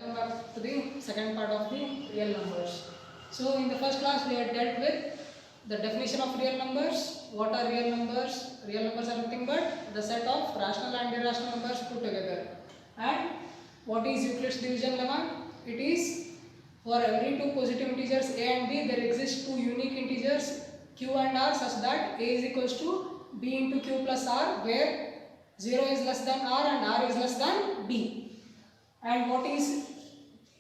Come back to the second part of the real numbers. So in the first class we had dealt with the definition of real numbers. What are real numbers? Real numbers are nothing but the set of rational and irrational numbers put together. And what is Euclid's division lemma? It is for every two positive integers a and b there exist two unique integers q and r such that a is equals to b into q plus r, where 0 is less than r and r is less than b. And what is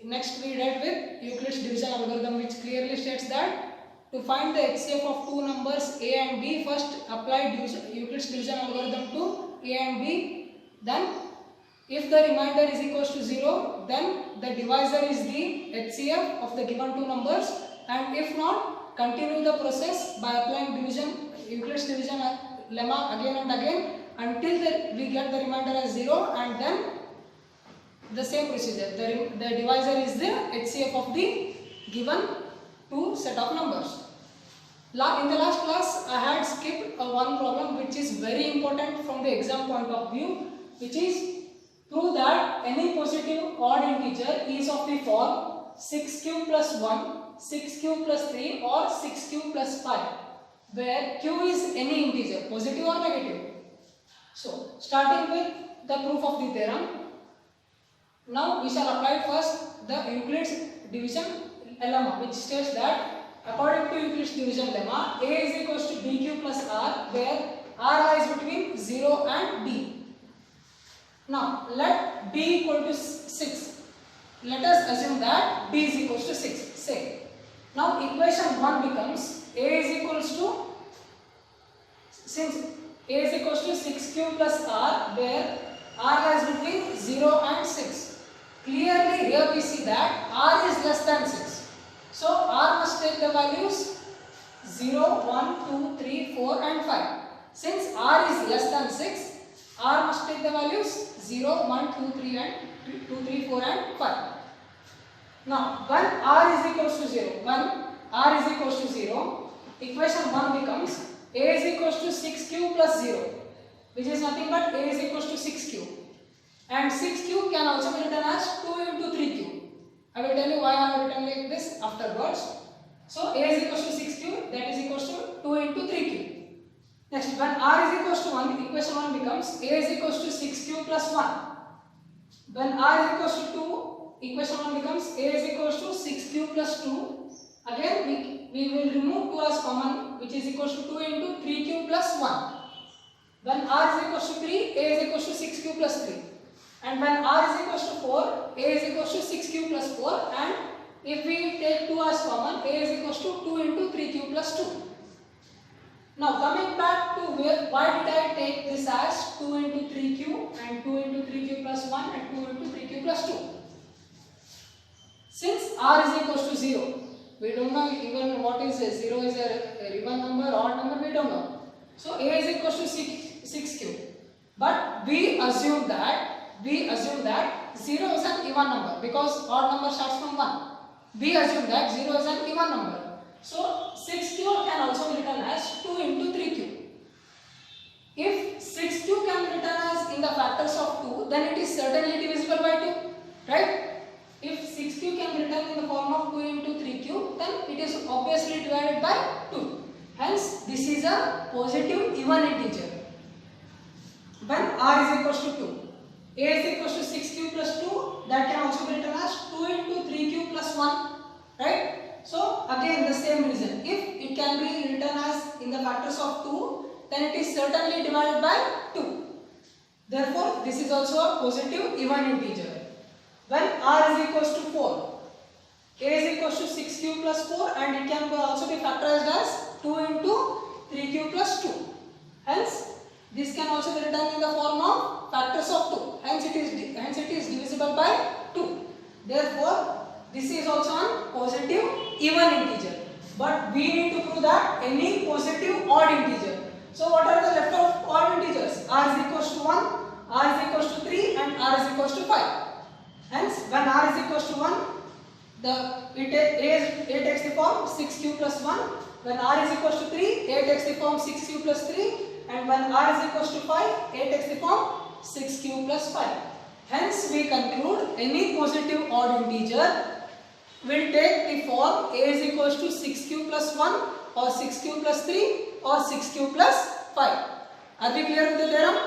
next we dealt with Euclid's division algorithm, which clearly states that to find the HCF of two numbers a and b, first apply Euclid's division algorithm to a and b. Then if the remainder is equals to 0, then the divisor is the HCF of the given two numbers, and if not, continue the process by applying Euclid's division lemma again and again until we get the remainder as 0, and then the same procedure. The divisor is the HCF of the given two set of numbers. In the last class, I had skipped one problem which is very important from the exam point of view, which is prove that any positive odd integer is of the form 6q plus 1, 6q plus 3 or 6q plus 5, where q is any integer, positive or negative. So, starting with the proof of the theorem, now we shall apply first the Euclid's division lemma, which states that according to Euclid's division lemma, a is equals to bq plus r, where r lies between 0 and b. Now let b equal to 6. Let us assume that b is equals to 6. Say, now equation 1 becomes a is equals to, since a is equals to 6q plus r, where r lies between 0 and 6. Clearly here we see that r is less than 6. So r must take the values 0, 1, 2, 3, 4 and 5. Since r is less than 6, r must take the values 0, 1, 2, 3 and 2, 3, 4 and 5. Now when r is equals to 0, equation 1 becomes a is equals to 6q plus 0, which is nothing but a is equals to 6q. And 6q can also be written as 2 into 3q. I will tell you why I have written like this afterwards. So a is equals to 6q, that is equals to 2 into 3q. Next, when r is equals to 1, equation 1 becomes a is equals to 6q plus 1. When r is equals to 2, equation 1 becomes a is equals to 6q plus 2. Again, we will remove 2 as common, which is equals to 2 into 3q plus 1. When r is equals to 3, a is equals to 6q plus 3. And when r is equals to 4, a is equals to 6q plus 4. And if we take 2 as common, a is equals to 2 into 3q plus 2. Now coming back to why did I take this as 2 into 3q and 2 into 3q plus 1 and 2 into 3q plus 2. Since r is equals to 0, we don't know even what is 0 is a even number, odd number, we don't know. So a is equals to 6q. But we assume that 0 is an even number because odd number starts from 1. We assume that 0 is an even number. So 6q can also be written as 2 into 3q. If 6q can be written as in the factors of 2, then it is certainly divisible by 2, right? If 6q can be written in the form of 2 into 3q, then it is obviously divided by 2. Hence, this is a positive even integer. When r is equals to 2, a is equals to 6q plus 2, that can also be written as 2 into 3q plus 1, right? So again the same reason, if it can be written as in the factors of 2, then it is certainly divided by 2. Therefore this is also a positive even integer. When r is equals to 4, a is equals to 6q plus 4 and it can also be factorized as 2 into 3q plus 2. Hence this can also be written in the form of factors of 2. Hence it is divisible by 2. Therefore this is also a positive even integer. But we need to prove that any positive odd integer. So what are the left of odd integers? R is equals to 1, r is equals to 3 and r is equals to 5. Hence when r is equals to 1, a takes the form 6q plus 1. When r is equals to 3, a takes the form 6q plus 3. And when r is equals to 5, a takes the form 6q plus 5. Hence we conclude any positive odd integer will take the form a is equals to 6q plus 1 or 6q plus 3 or 6q plus 5. Are we clear with the theorem?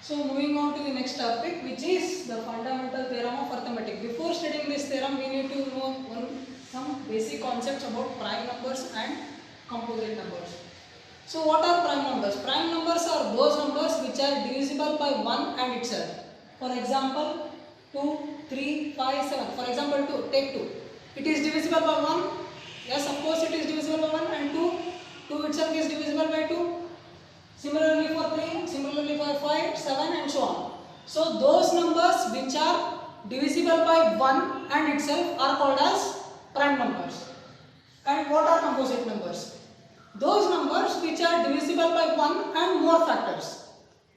So moving on to the next topic, which is the fundamental theorem of arithmetic. Before studying this theorem, we need to know some basic concepts about prime numbers and composite numbers. So what are prime numbers? Prime numbers are those numbers which are divisible by 1 and itself. For example, 2, 3, 5, 7. For example, 2. Take 2. It is divisible by 1. Yes, of course it is divisible by 1 and 2. 2 itself is divisible by 2. Similarly for 3, similarly for 5, 7 and so on. So those numbers which are divisible by 1 and itself are called as prime numbers. And what are composite numbers? Those numbers which are divisible by 1 and more factors.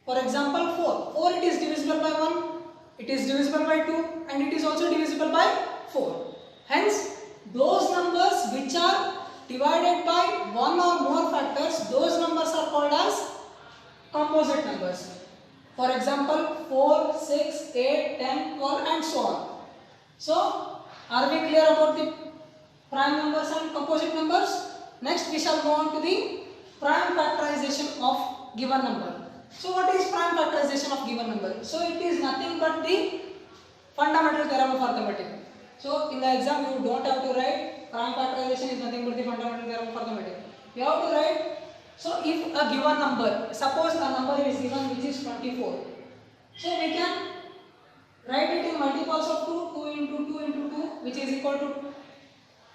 For example, 4. 4 it is divisible by 1, it is divisible by 2 and it is also divisible by 4. Hence, those numbers which are divided by 1 or more factors, those numbers are called as composite numbers. For example, 4, 6, 8, 10, 12 and so on. So, are we clear about the prime numbers and composite numbers? Next we shall go on to the prime factorization of given number. So what is prime factorization of given number? So it is nothing but the fundamental theorem of arithmetic. So in the exam you don't have to write prime factorization is nothing but the fundamental theorem of arithmetic. You have to write, so if a given number, suppose a number is given which is 24. So we can write it in multiples of 2, 2 into 2 into 2 which is equal to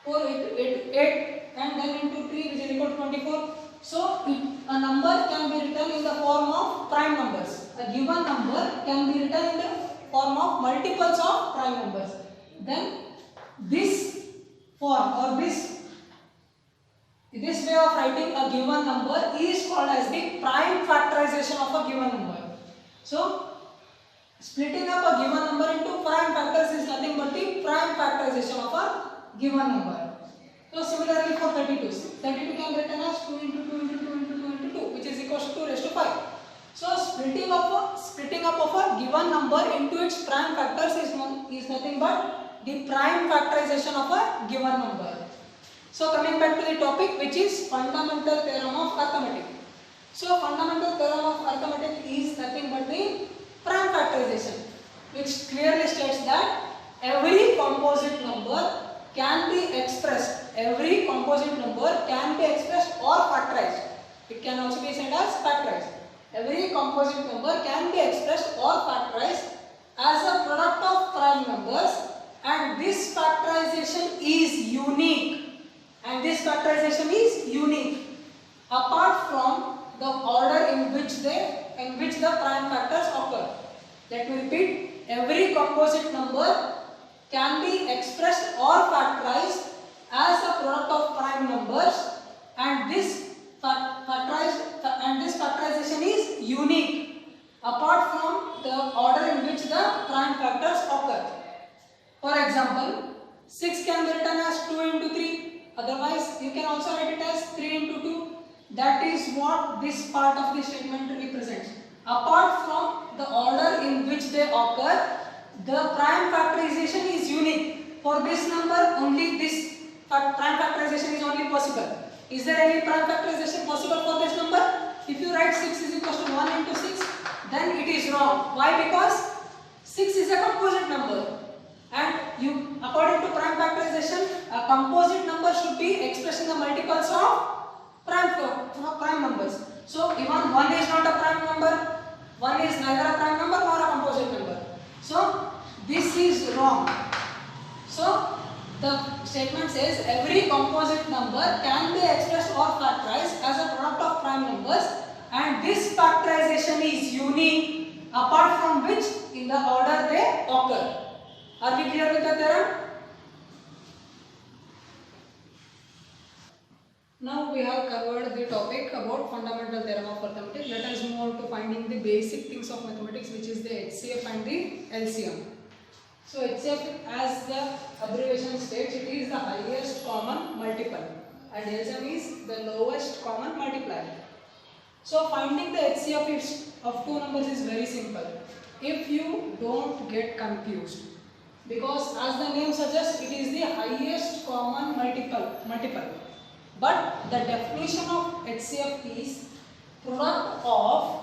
4, 8 and then into 3 which is equal to 24. So a number can be written in the form of prime numbers. A given number can be written in the form of multiples of prime numbers. Then this form or this way of writing a given number is called as the prime factorization of a given number. So splitting up a given number into prime factors is nothing but the prime factorization of a given number. So similarly for 32, 32 can be written as 2 into 2 into 2 into 2 into 2 which is equals to 2 raised to 5. So splitting up of a given number into its prime factors is nothing but the prime factorization of a given number. So coming back to the topic, which is fundamental theorem of arithmetic. So fundamental theorem of arithmetic is nothing but the prime factorization, which clearly states that every composite number can be expressed. Every composite number can be expressed or factorized. It can also be said as factorized. Every composite number can be expressed or factorized as a product of prime numbers, and this factorization is unique. Apart from the order in which the prime factors occur. Let me repeat. Every composite number can be expressed or factorized as a product of prime numbers, and this factorization is unique apart from the order in which the prime factors occur. For example, 6 can be written as 2 into 3, otherwise you can also write it as 3 into 2. That is what this part of the statement represents. Apart from the order in which they occur, the prime factorization is unique. For this number, only this prime factorization is only possible. Is there any prime factorization possible for this number? If you write 6 is equal to 1 into 6, then it is wrong. Why? Because 6 is a composite number, and according to prime factorization, a composite number should be expressed in the multiples of prime numbers. So even 1 is not a prime number, 1 is neither a prime number nor a composite number. So this is wrong. So the statement says every composite number can be expressed or factorized as a product of prime numbers, and this factorization is unique apart from which in the order they occur. Are we clear with the theorem? Now we have covered the topic about fundamental theorem of arithmetic. Let us move on to finding the basic things of mathematics, which is the HCF and the LCM. So HCF, as the abbreviation states, it is the highest common multiple, and LCM is the lowest common multiplier. So finding the HCF of two numbers is very simple. If you don't get confused, because as the name suggests, it is the highest common multiple. But the definition of HCF is product of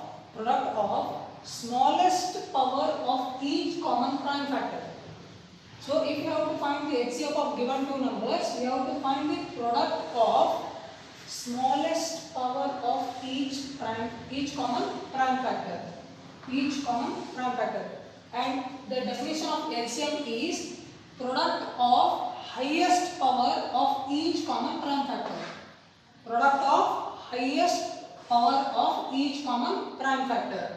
smallest power of each common prime factor. So if you have to find the HCF of given two numbers, we have to find the product of smallest power of each common prime factor. And the definition of LCM is product of highest power of each common prime factor. Product of highest power of each common prime factor.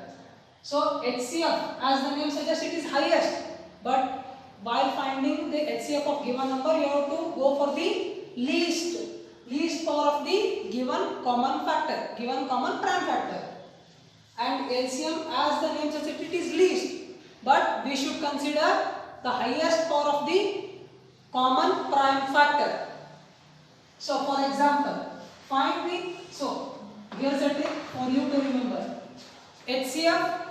So HCF, as the name suggests, it is highest. But while finding the HCF of given number, you have to go for the least power of the given common prime factor. And LCM, as the name suggests, it is least. But we should consider the highest power of the common prime factor. So for example, here's a trick for you to remember. HCF,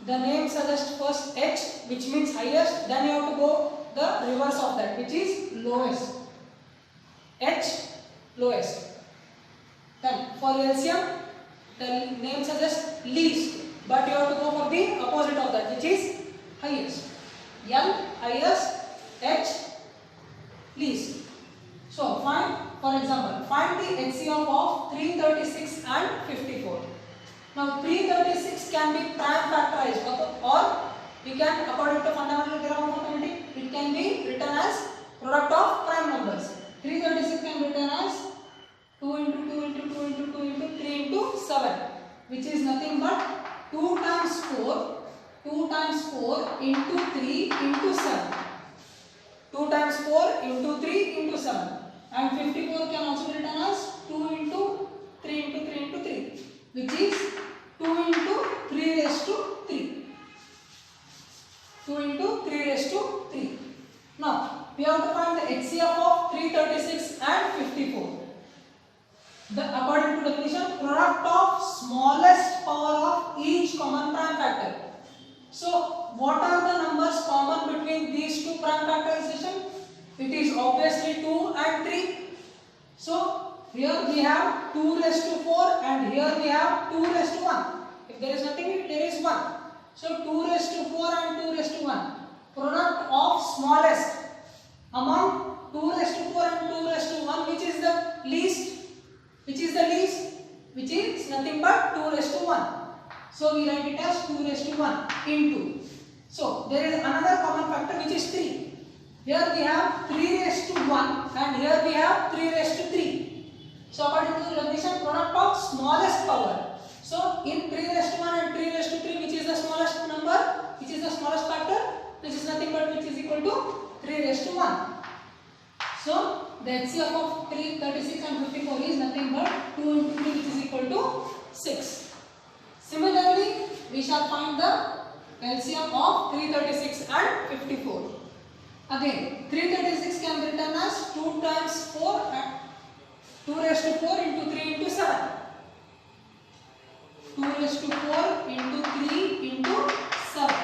the name suggests first H, which means highest, then you have to go the reverse of that, which is lowest. H, lowest. Then for LCM, the name suggests least, but you have to go for the opposite of that, which is highest. L, highest, H, least. So for example, find the HCF of 336 and 54. Now 336 can be prime factorized, or we can, according to fundamental theorem of arithmetic, it can be written as product of prime numbers. 336 can be written as 2 into 2 into 2 into 2 into 3 into 7, which is nothing but 2 times 4 into 3 into 7. 2 times 4 into 3 into 7. And 54 can also be written as 2 into 3 into 3 into 3, which is 2 into 3 raised to 3. 2 into 3 raised to 3. Now, we have to find the HCF of 336 and 54. According to definition, product of smallest power of each common prime factor. So, what are the numbers common between these two prime factorization? It is obviously 2 and 3. So, here we have 2 raised to 4 and here we have 2 raised to 1. If there is nothing, there is 1. So, 2 raised to 4 and 2 raised to 1. Product of smallest among 2 raised to 4 and 2 raised to 1, which is the least? Which is nothing but 2 raised to 1. So, we write it as 2 raised to 1 into. So, there is another common factor which is 3. Here we have 3 raised to 1 and here we have 3 raised to 3. So, according to the definition, product of smallest power. So, in 3 raised to 1 and 3 raised to 3, which is the smallest number, which is the smallest factor, which is nothing but which is equal to 3 raised to 1. So, the HCF of 336 and 54 is nothing but 2 into 3, which is equal to 6. Similarly, we shall find the LCM of 336 and 54. Again, 336 can be written as 2 times 4 and 2 raised to 4 into 3 into 7. 2 raised to 4 into 3 into 7.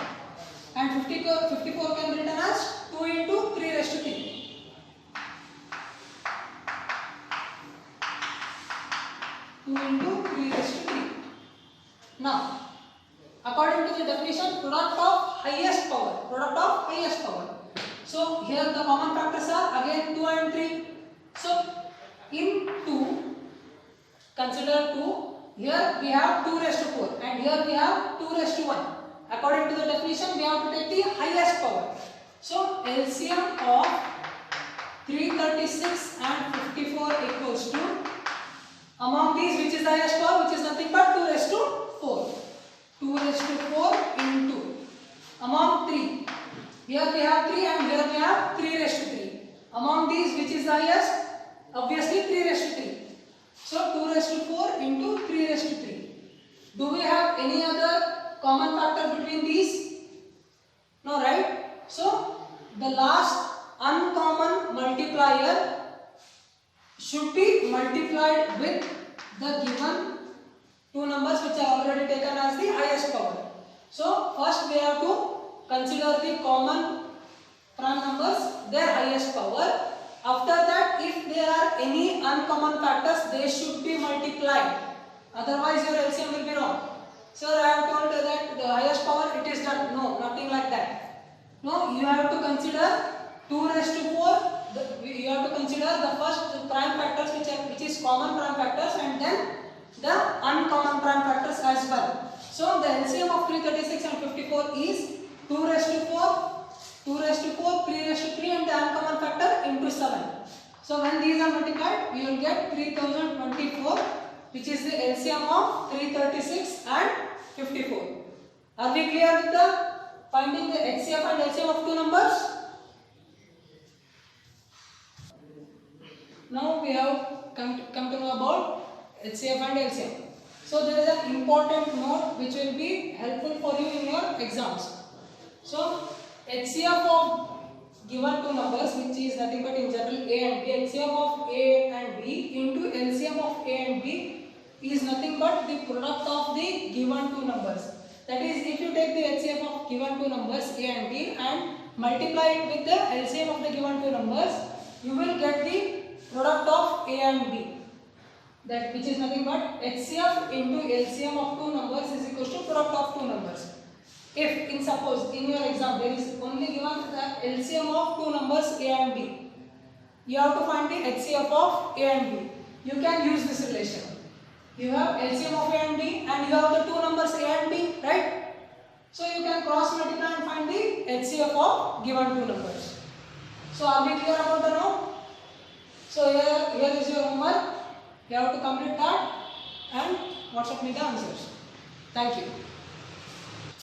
And 54 can be written as 2 into 3 raised to 3. 2 into 3 raised to 3. Now, according to the definition, product of highest power. So, here the common factors are again 2 and 3. So, in 2, consider 2, here we have 2 raised to 4 and here we have 2 raised to 1. According to the definition, we have to take the highest power. So, LCM of 336 and 54 equals to, among these, which is the highest power, which is nothing but 2 raised to 4. 2 raised to 4 into, among 3. Here we have 3 and here we have 3 raised to 3. Among these, which is the highest? Obviously 3 raised to 3. So 2 raised to 4 into 3 raised to 3. Do we have any other common factor between these? No, right? So the last uncommon multiplier should be multiplied with the given two numbers which are already taken as the highest power. So first we have to consider the common prime numbers, their highest power. After that, if there are any uncommon factors, they should be multiplied. Otherwise your LCM will be wrong. Sir, I have told that the highest power it is done. No, nothing like that. No, you have to consider 2 raised to 4. You have to consider the first prime factors which is common prime factors, and then the uncommon prime factors as well. So the LCM of 336 and 54 is 2 raised to 4, 2 raised to 4, 3 raised to 3, and the uncommon factor into 7. So when these are multiplied, we will get 3024, which is the LCM of 336 and 54. Are we clear with the finding the HCF and LCM of two numbers? Now we have come to know about HCF and LCM. So there is an important note which will be helpful for you in your exams. So HCF of given two numbers, which is nothing but in general A and B, HCF of A and B into LCM of A and B is nothing but the product of the given two numbers. That is, if you take the HCF of given two numbers A and B and multiply it with the LCM of the given two numbers, you will get the product of A and B. That which is nothing but HCF into LCM of two numbers is equal to product of two numbers. If in suppose in your exam there is only given the LCM of two numbers A and B, you have to find the HCF of A and B. You can use this relation. You have LCM of A and B and you have the two numbers A and B, right? So you can cross multiply and find the HCF of given two numbers. So are we clear about the note? So here is your homework. You have to complete that and WhatsApp me the answers. Thank you.